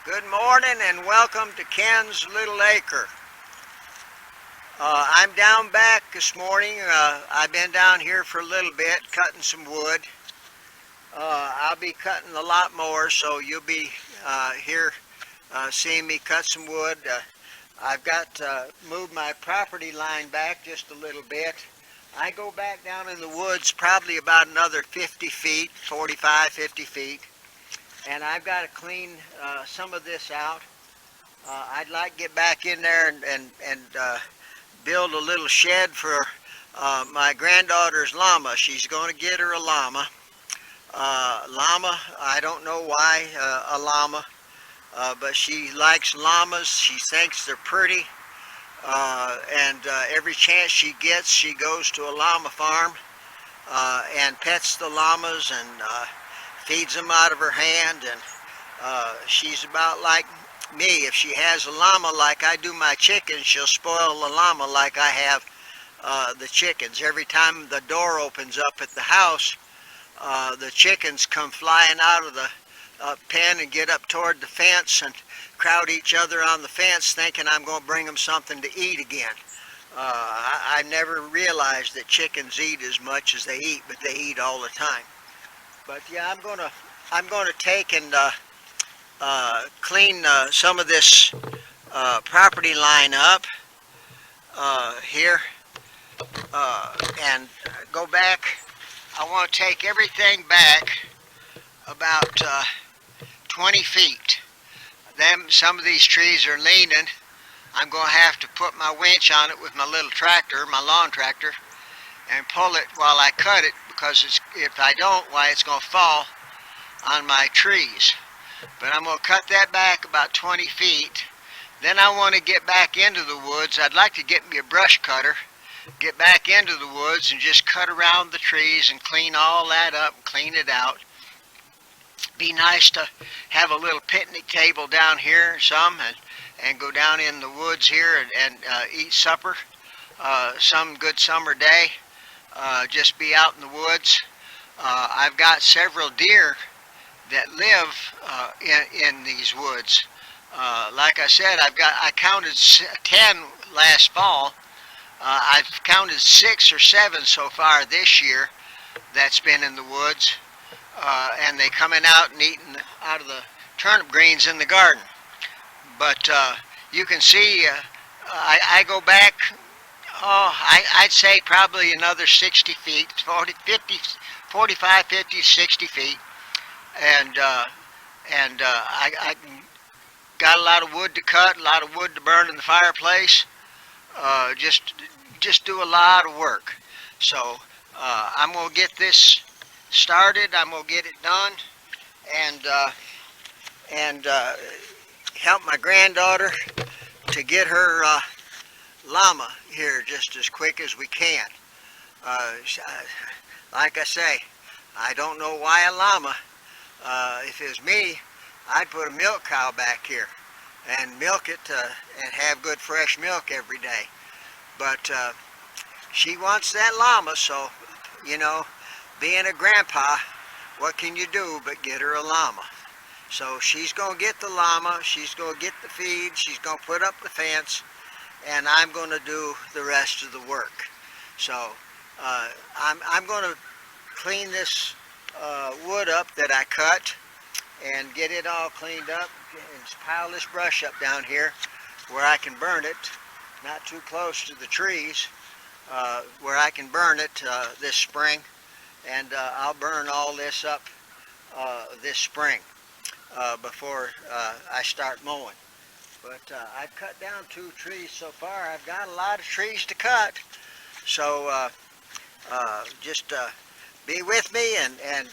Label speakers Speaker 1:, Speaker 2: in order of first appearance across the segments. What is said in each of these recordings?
Speaker 1: Good morning and welcome to Ken's Little Acre. I'm down back this morning. I've been down here for a little bit cutting some wood. I'll be cutting a lot more, so you'll be here seeing me cut some wood. I've got to move my property line back just a little bit. I go back down in the woods probably about another 50 feet, 45, 50 feet. And I've got to clean some of this out. I'd like to get back in there and build a little shed for my granddaughter's llama. She's going to get her a llama. I don't know why a llama, but she likes llamas. She thinks they're pretty. And every chance she gets, she goes to a llama farm and pets the llamas and feeds them out of her hand. And she's about like me. If she has a llama like I do my chickens, she'll spoil the llama like I have the chickens. Every time the door opens up at the house, the chickens come flying out of the pen and get up toward the fence and crowd each other on the fence, thinking I'm going to bring them something to eat again. I never realized that chickens eat as much as they eat, but they eat all the time. But yeah, I'm gonna take and clean some of this property line up here and go back. I want to take everything back about 20 feet. Some of these trees are leaning. I'm going to have to put my winch on it with my little tractor, my lawn tractor, and pull it while I cut it, because if I don't, why, it's going to fall on my trees. But I'm going to cut that back about 20 feet. Then I want to get back into the woods. I'd like to get me a brush cutter, get back into the woods and just cut around the trees and clean all that up and clean it out. Be nice to have a little picnic table down here and go down in the woods here and eat supper some good summer day. Just be out in the woods. I've got several deer that live in these woods. Like I said, I counted 10 last fall. I've counted 6 or 7 so far this year that's been in the woods, and they coming out and eating out of the turnip greens in the garden. But you can see I go back. I'd say probably another 60 feet, 45, 50, 60 feet. And I got a lot of wood to cut, a lot of wood to burn in the fireplace. Just do a lot of work. So I'm going to get this started. I'm going to get it done and help my granddaughter to get her llama here just as quick as we can. Like I say, I don't know why a llama. If it was me, I'd put a milk cow back here and milk it and have good fresh milk every day. But she wants that llama, so, you know, being a grandpa, what can you do but get her a llama? So she's going to get the llama, she's going to get the feed, she's going to put up the fence, and I'm going to do the rest of the work. So I'm going to clean this wood up that I cut and get it all cleaned up and pile this brush up down here where I can burn it, not too close to the trees, where I can burn it this spring. And I'll burn all this up this spring before I start mowing. But I've cut down 2 trees so far. I've got a lot of trees to cut. So just be with me, and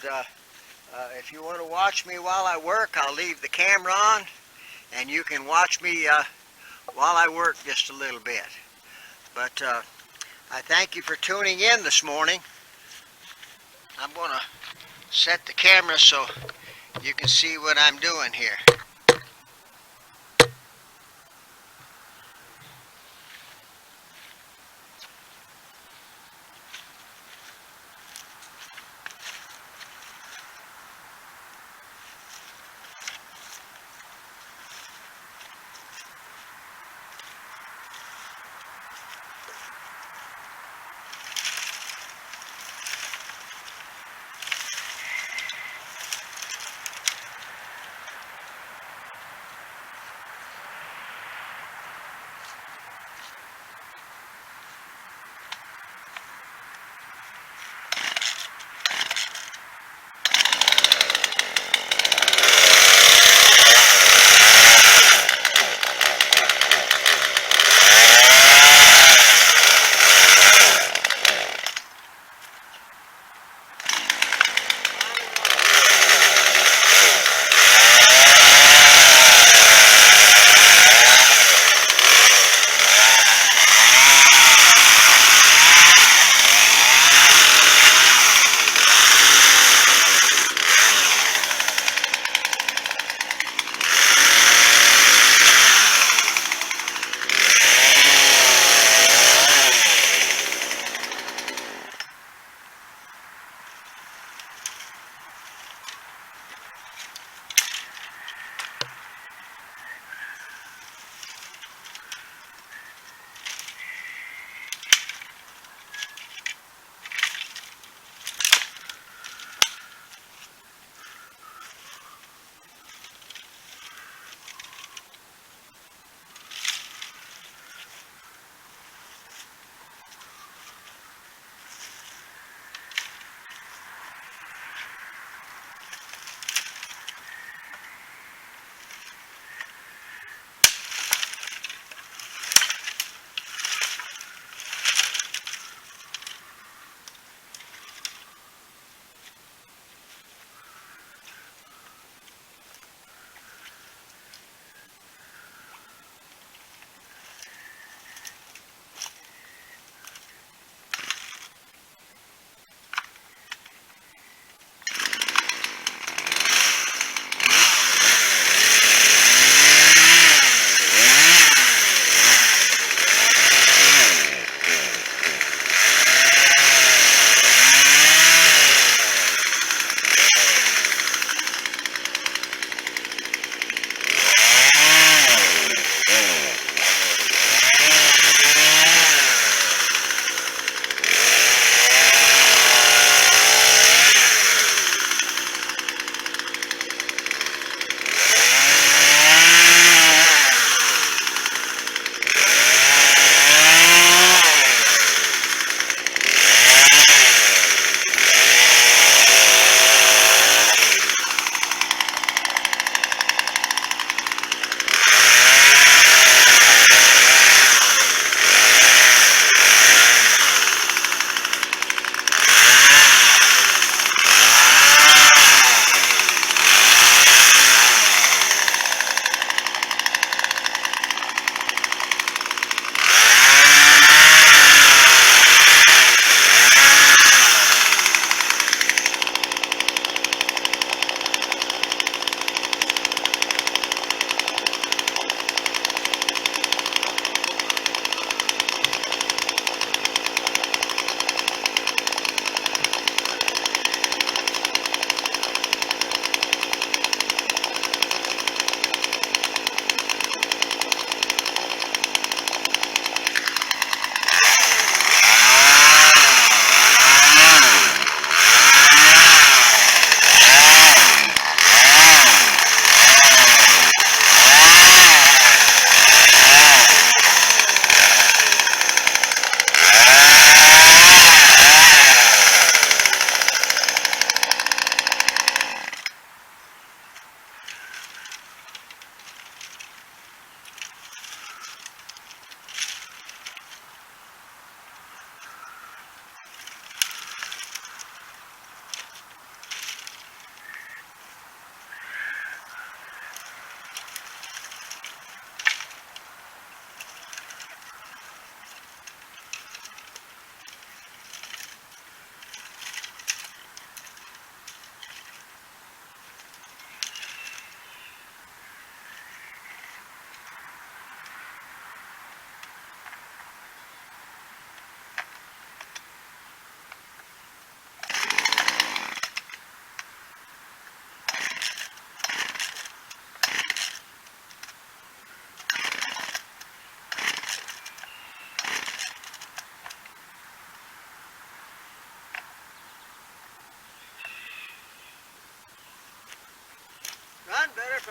Speaker 1: if you want to watch me while I work, I'll leave the camera on, and you can watch me while I work just a little bit. But I thank you for tuning in this morning. I'm going to set the camera so you can see what I'm doing here.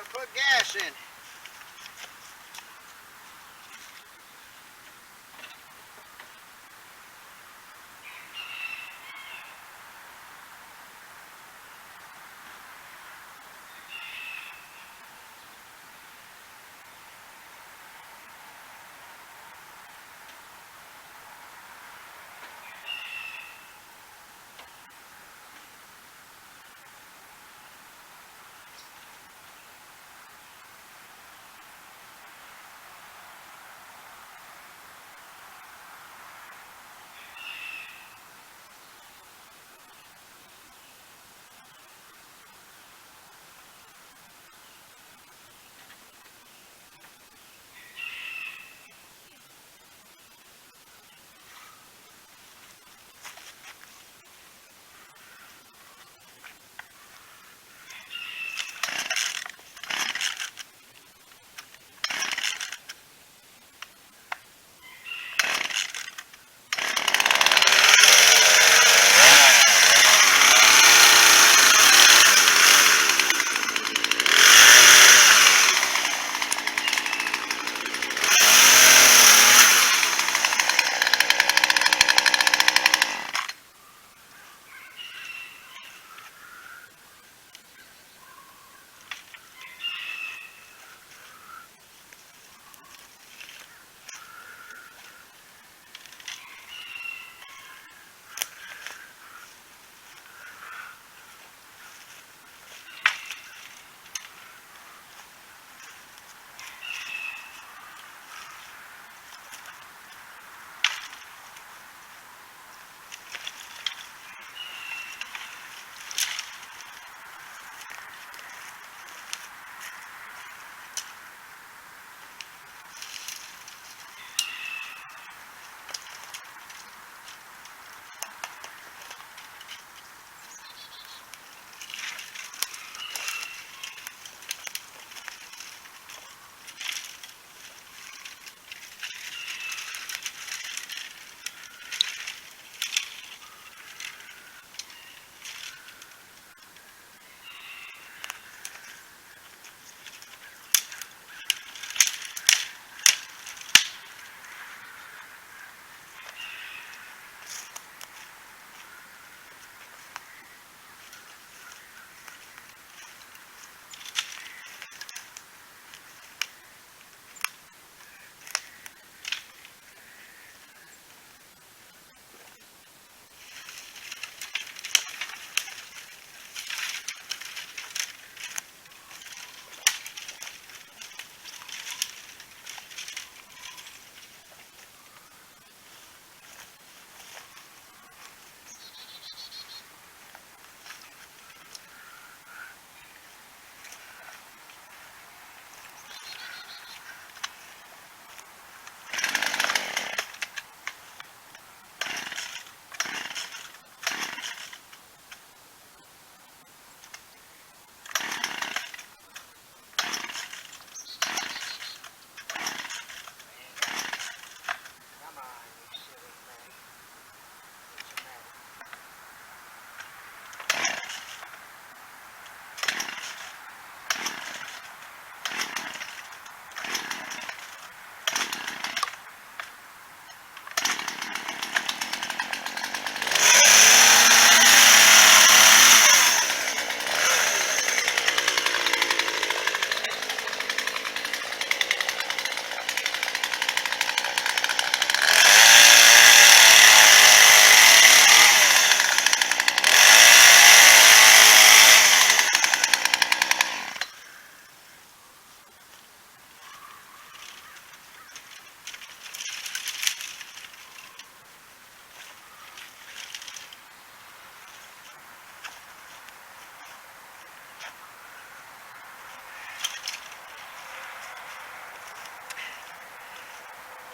Speaker 1: I put gas in.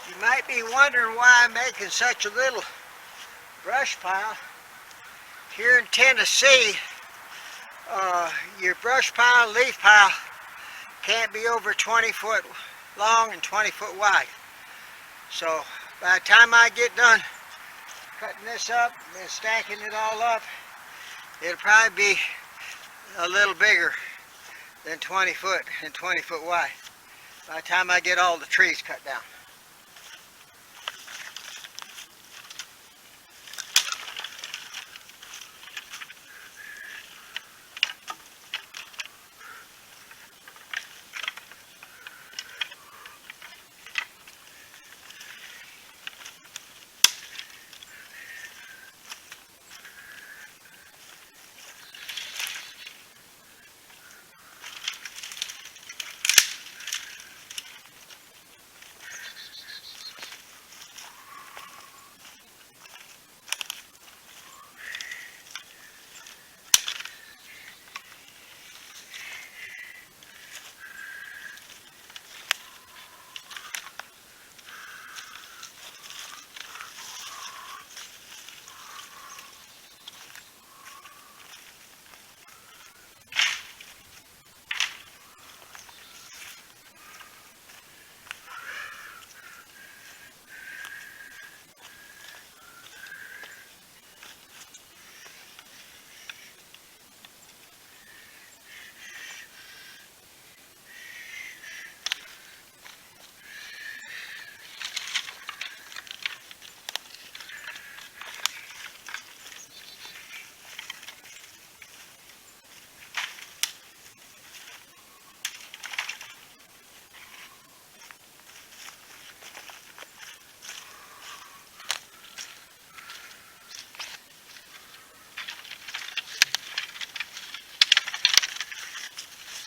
Speaker 1: You might be wondering why I'm making such a little brush pile. Here in Tennessee, your brush pile, leaf pile, can't be over 20 foot long and 20 foot wide. So by the time I get done cutting this up and stacking it all up, it'll probably be a little bigger then 20 foot and 20 foot wide by the time I get all the trees cut down.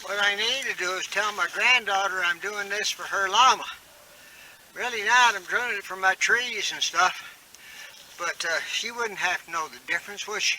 Speaker 1: What I need to do is tell my granddaughter I'm doing this for her llama. Really not, I'm doing it for my trees and stuff. But she wouldn't have to know the difference, would she?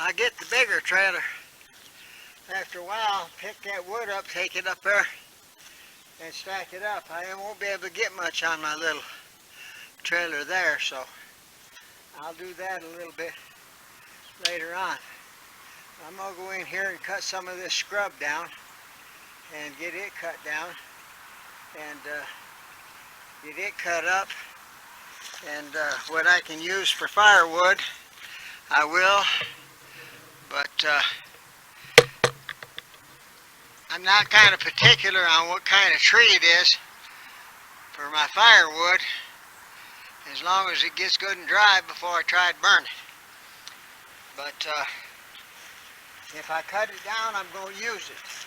Speaker 1: I get the bigger trailer, after a while, pick that wood up, take it up there, and stack it up. I won't be able to get much on my little trailer there, so I'll do that a little bit later on. I'm going to go in here and cut some of this scrub down and get it cut down and get it cut up, and what I can use for firewood I will, but I'm not kind of particular on what kind of tree it is for my firewood, as long as it gets good and dry before I try to burn it. But if I cut it down, I'm going to use it.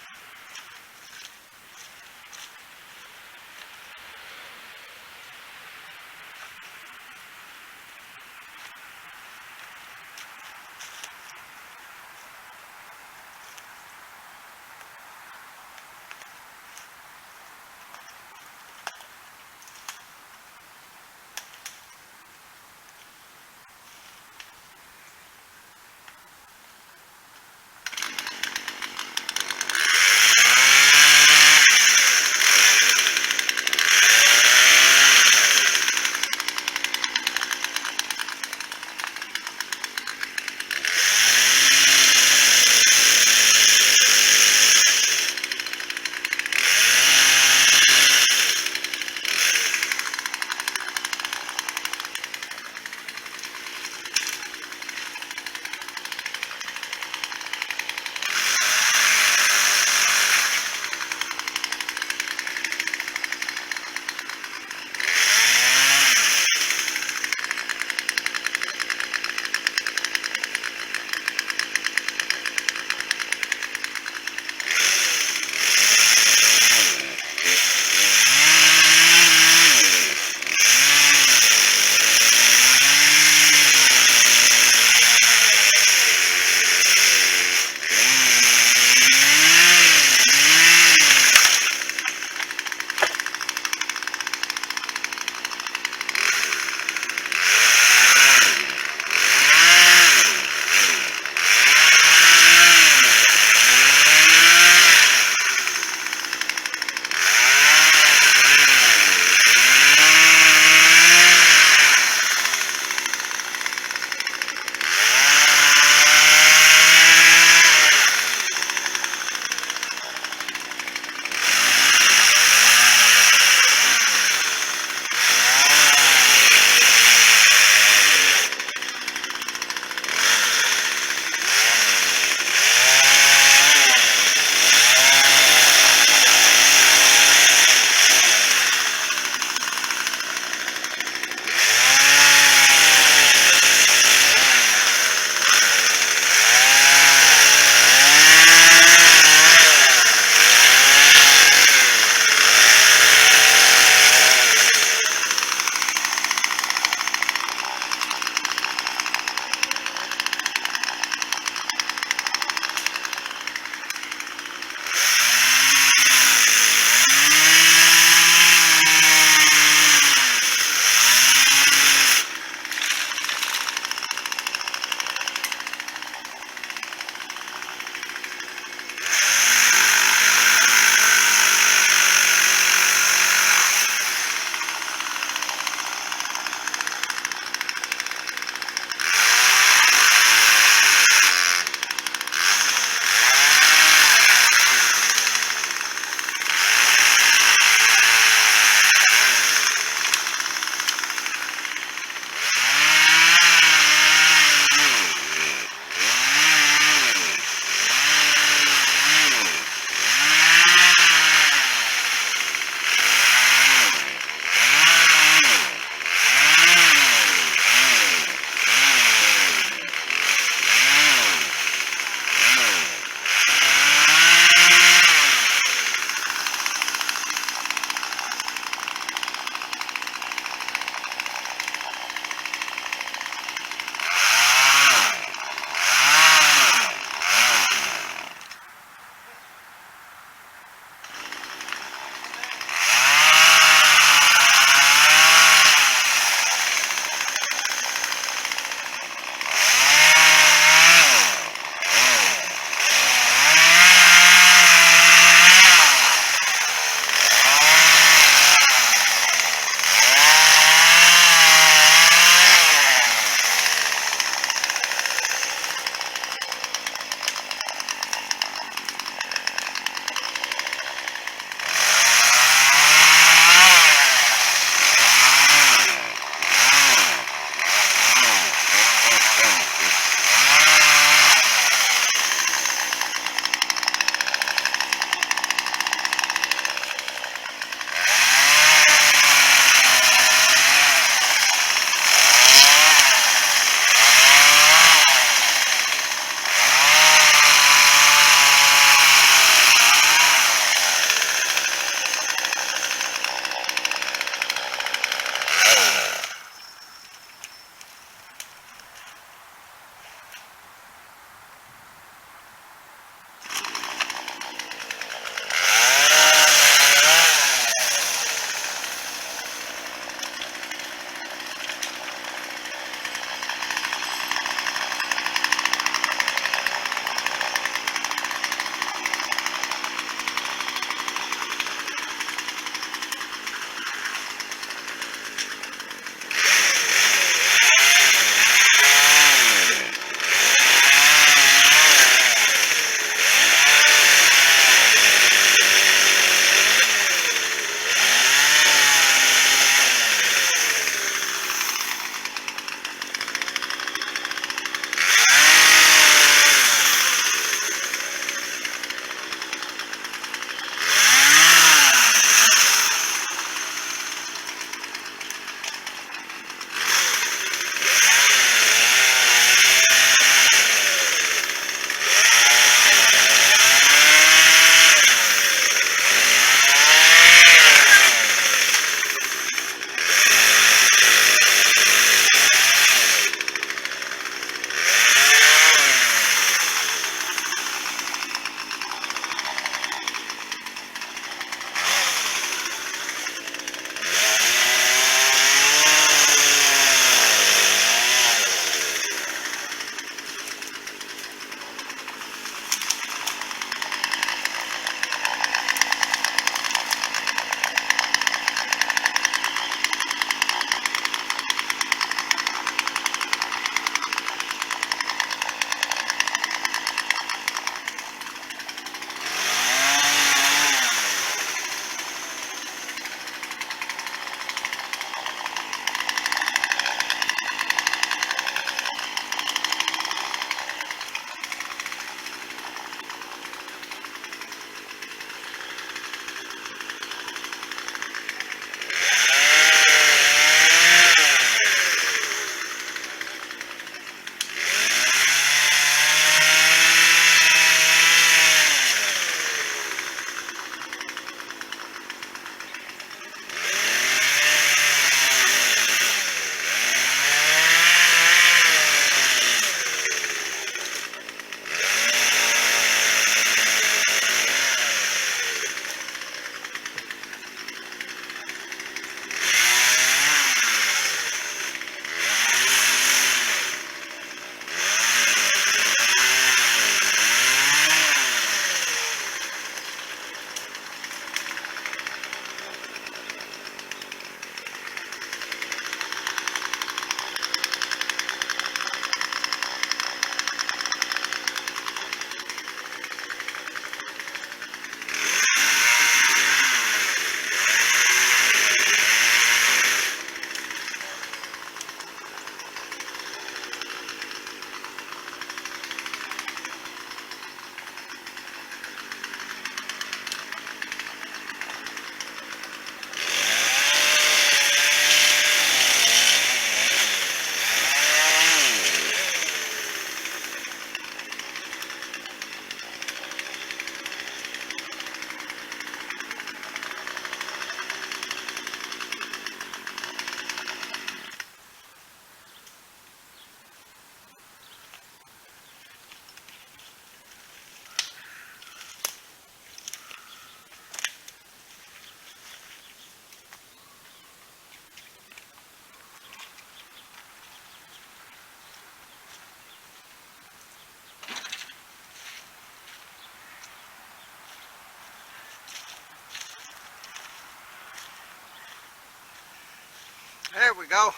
Speaker 1: There we go.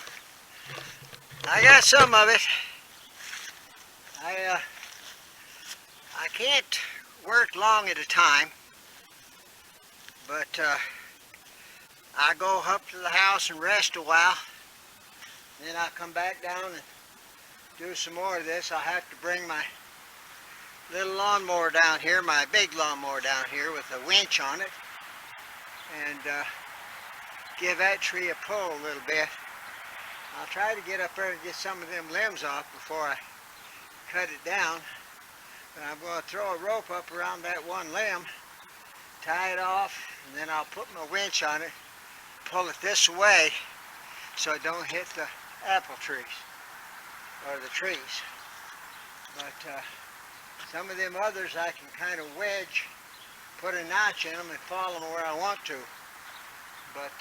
Speaker 1: I got some of it. I can't work long at a time, but I go up to the house and rest a while. Then I come back down and do some more of this. I'll have to bring my little lawnmower down here, my big lawnmower down here with a winch on it, and give that tree a pull a little bit. I'll try to get up there and get some of them limbs off before I cut it down. But I'm going to throw a rope up around that one limb, tie it off, and then I'll put my winch on it, pull it this way so it don't hit the apple trees or the trees. But some of them others I can kind of wedge, put a notch in them and follow them where I want to. But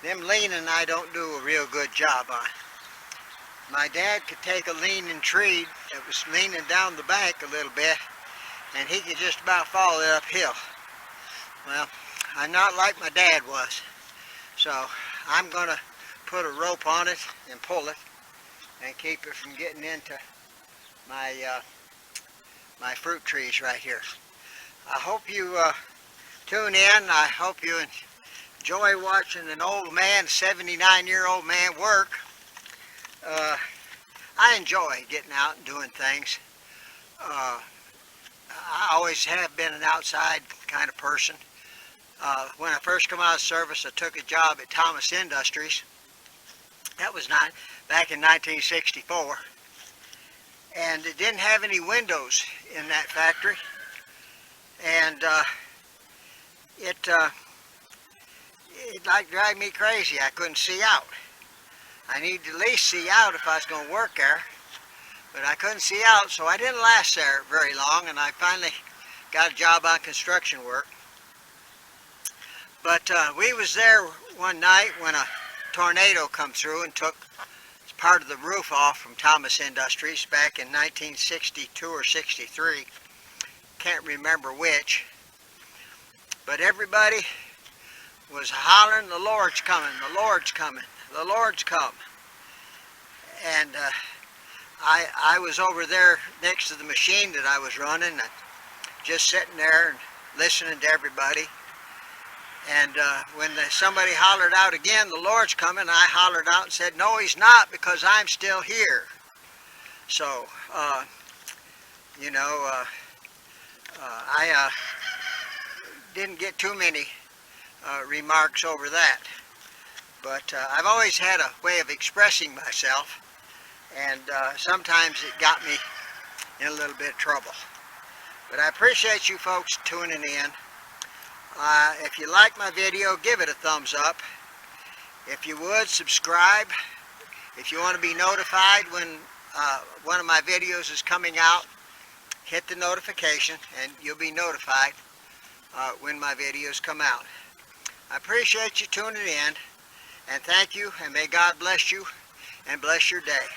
Speaker 1: them leaning I don't do a real good job on. My dad could take a leaning tree that was leaning down the bank a little bit, and he could just about follow it uphill. Well, I'm not like my dad was, so I'm going to put a rope on it and pull it and keep it from getting into my my fruit trees right here. I hope you tune in. I hope you enjoy watching an old man, 79-year-old man, work. I enjoy getting out and doing things. I always have been an outside kind of person. When I first come out of service, I took a job at Thomas Industries. That was back in 1964. And it didn't have any windows in that factory. And it like drive me crazy. I couldn't see out. I needed to at least see out if I was going to work there, but I couldn't see out, so I didn't last there very long, and I finally got a job on construction work. But we was there one night when a tornado come through and took part of the roof off from Thomas Industries back in 1962 or 63. Can't remember which. But everybody was hollering, "The Lord's coming, the Lord's coming, the Lord's come." And I was over there next to the machine that I was running, just sitting there and listening to everybody. And when somebody hollered out again, "The Lord's coming," I hollered out and said, "No, he's not, because I'm still here." So, you know, I didn't get too many remarks over that. But I've always had a way of expressing myself, and sometimes it got me in a little bit of trouble. But I appreciate you folks tuning in. If you like my video, give it a thumbs up. If you would, subscribe. If you want to be notified when one of my videos is coming out, hit the notification and you'll be notified when my videos come out. I appreciate you tuning in, and thank you, and may God bless you and bless your day.